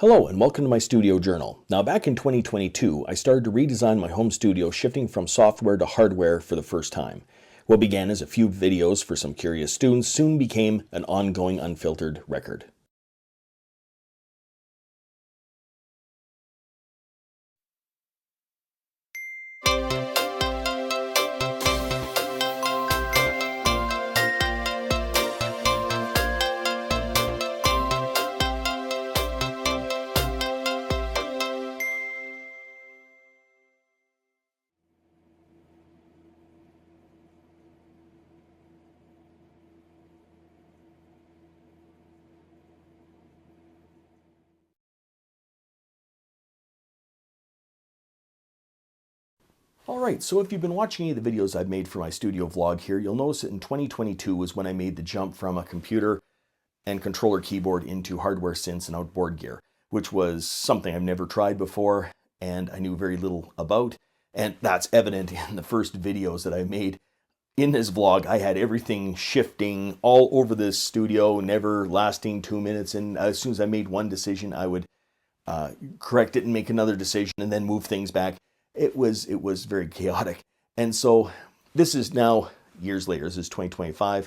Hello and welcome to my studio journal. Now back in 2022, I started to redesign my home studio, shifting from software to hardware for the first time. What began as a few videos for some curious students soon became an ongoing unfiltered record. Alright, so if you've been watching any of the videos I've made for my studio vlog here, you'll notice that in 2022 was when I made the jump from a computer and controller keyboard into hardware synths and outboard gear, which was something I've never tried before and I knew very little about. And that's evident in the first videos that I made. In this vlog, I had everything shifting all over this studio, never lasting 2 minutes. And as soon as I made one decision, I would correct it and make another decision and then move things back. It was very chaotic. And so this is now years later. This is 2025.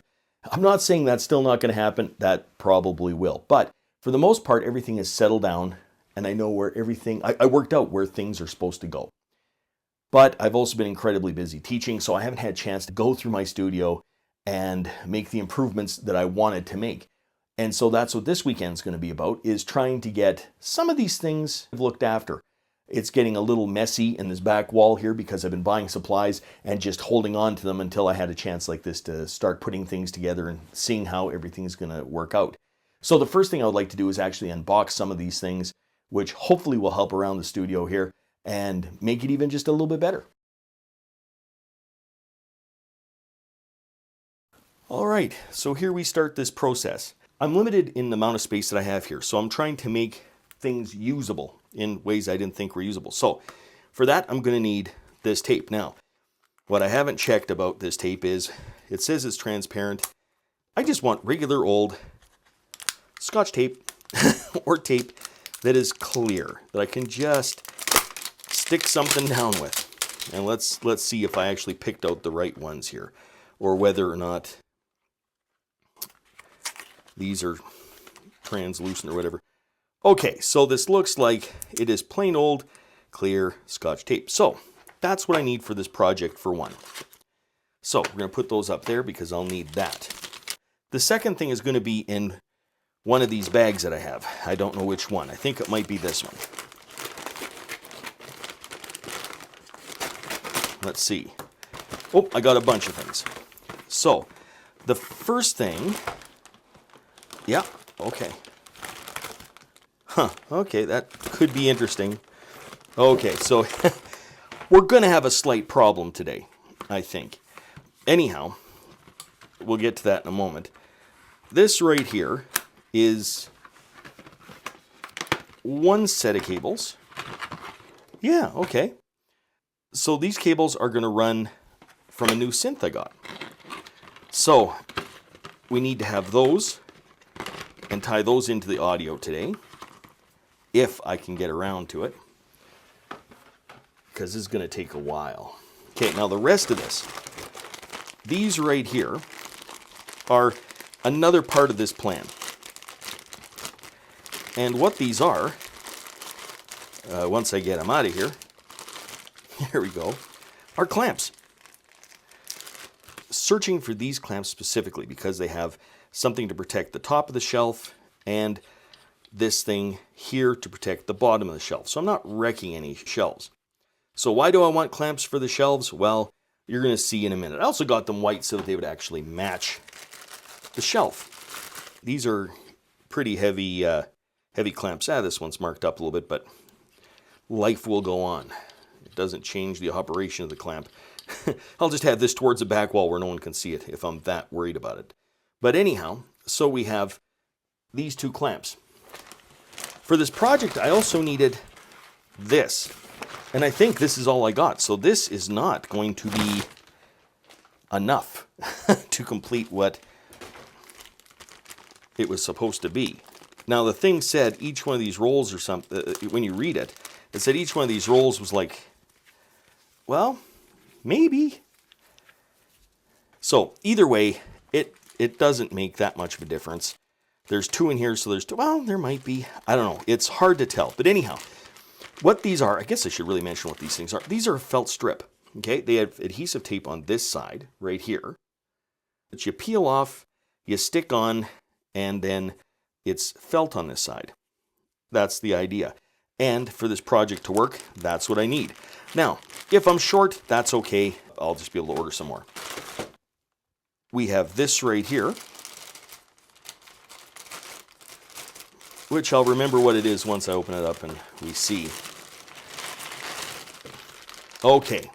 I'm not saying that's still not going to happen. That probably will. But for the most part, everything is settled down and I know where everything, I worked out where things are supposed to go. But I've also been incredibly busy teaching, so I haven't had a chance to go through my studio and make the improvements that I wanted to make. And so that's what this weekend's going to be about, is trying to get some of these things looked after. It's getting a little messy in this back wall here because I've been buying supplies and just holding on to them until I had a chance like this to start putting things together and seeing how everything's going to work out. So the first thing I would like to do is actually unbox some of these things, which hopefully will help around the studio here and make it even just a little bit better. All right, so here we start this process. I'm limited in the amount of space that I have here, so I'm trying to make things usable in ways I didn't think were usable. So for that, I'm going to need this tape. Now, what I haven't checked about this tape is it says it's transparent. I just want regular old Scotch tape or tape that is clear, that I can just stick something down with. And let's see if I actually picked out the right ones here, or whether or not these are translucent or whatever. Okay, so this looks like it is plain old clear Scotch tape. So that's what I need for this project for one. So we're going to put those up there because I'll need that. The second thing is going to be in one of these bags that I have. I don't know which one. I think it might be this one. Let's see. Oh, I got a bunch of things. So the first thing, yeah, okay. Huh, okay, that could be interesting. Okay, so we're going to have a slight problem today, I think. Anyhow, we'll get to that in a moment. This right here is one set of cables. Yeah, okay. So these cables are going to run from a new synth I got. So we need to have those and tie those into the audio today, if I can get around to it, because this is going to take a while. Okay, now the rest of this, these right here are another part of this plan. And what these are, once I get them out of here, here we go, are clamps. Searching for these clamps specifically because they have something to protect the top of the shelf and this thing here to protect the bottom of the shelf. So I'm not wrecking any shelves. So why do I want clamps for the shelves? Well, you're going to see in a minute. I also got them white so that they would actually match the shelf. These are pretty heavy clamps. This one's marked up a little bit, but life will go on. It doesn't change the operation of the clamp. I'll just have this towards the back wall where no one can see it if I'm that worried about it. But anyhow, so we have these two clamps. For this project, I also needed this. And I think this is all I got. So this is not going to be enough to complete what it was supposed to be. Now the thing said each one of these rolls or something, when you read it, it said each one of these rolls was like, well, maybe. So either way, it doesn't make that much of a difference. There's 2 in here, so there's 2. Well, there might be. I don't know. It's hard to tell. But anyhow, what these are, I guess I should really mention what these things are. These are a felt strip. Okay, they have adhesive tape on this side, right here, that you peel off, you stick on, and then it's felt on this side. That's the idea. And for this project to work, that's what I need. Now, if I'm short, that's okay. I'll just be able to order some more. We have this right here, which I'll remember what it is once I open it up and we see. Okay.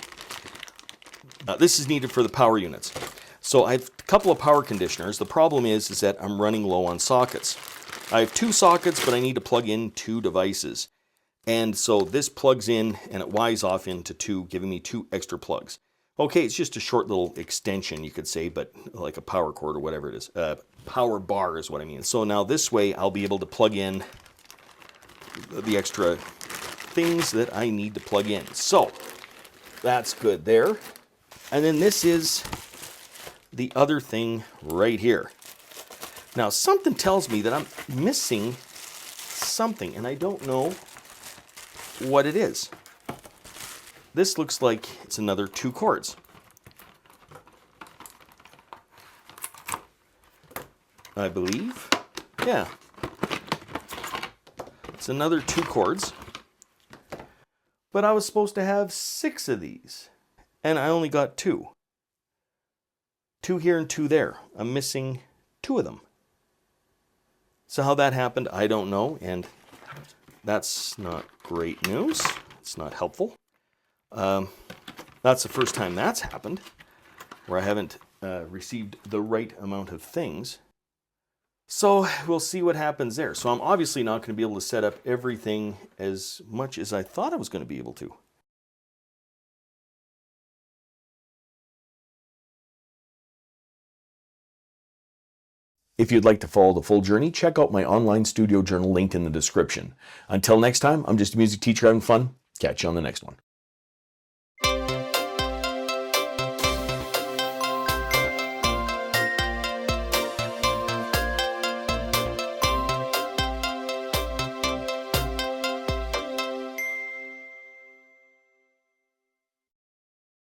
This is needed for the power units. So I have a couple of power conditioners. The problem is that I'm running low on sockets. I have 2 sockets, but I need to plug in 2 devices. And so this plugs in and it wires off into 2, giving me 2 extra plugs. Okay, it's just a short little extension, you could say, but like a power cord or whatever it is. Power bar is what I mean. So now this way I'll be able to plug in the extra things that I need to plug in. So that's good there. And then this is the other thing right here. Now something tells me that I'm missing something and I don't know what it is. This looks like it's another 2 cords. I believe. Yeah. It's another 2 cords. But I was supposed to have 6 of these. And I only got 2. 2 here and 2 there. I'm missing 2 of them. So how that happened, I don't know. And that's not great news. It's not helpful. That's the first time that's happened, where I haven't received the right amount of things. So we'll see what happens there. So I'm obviously not going to be able to set up everything as much as I thought I was going to be able to. If you'd like to follow the full journey, check out my online studio journal linked in the description. Until next time, I'm just a music teacher having fun. Catch you on the next one.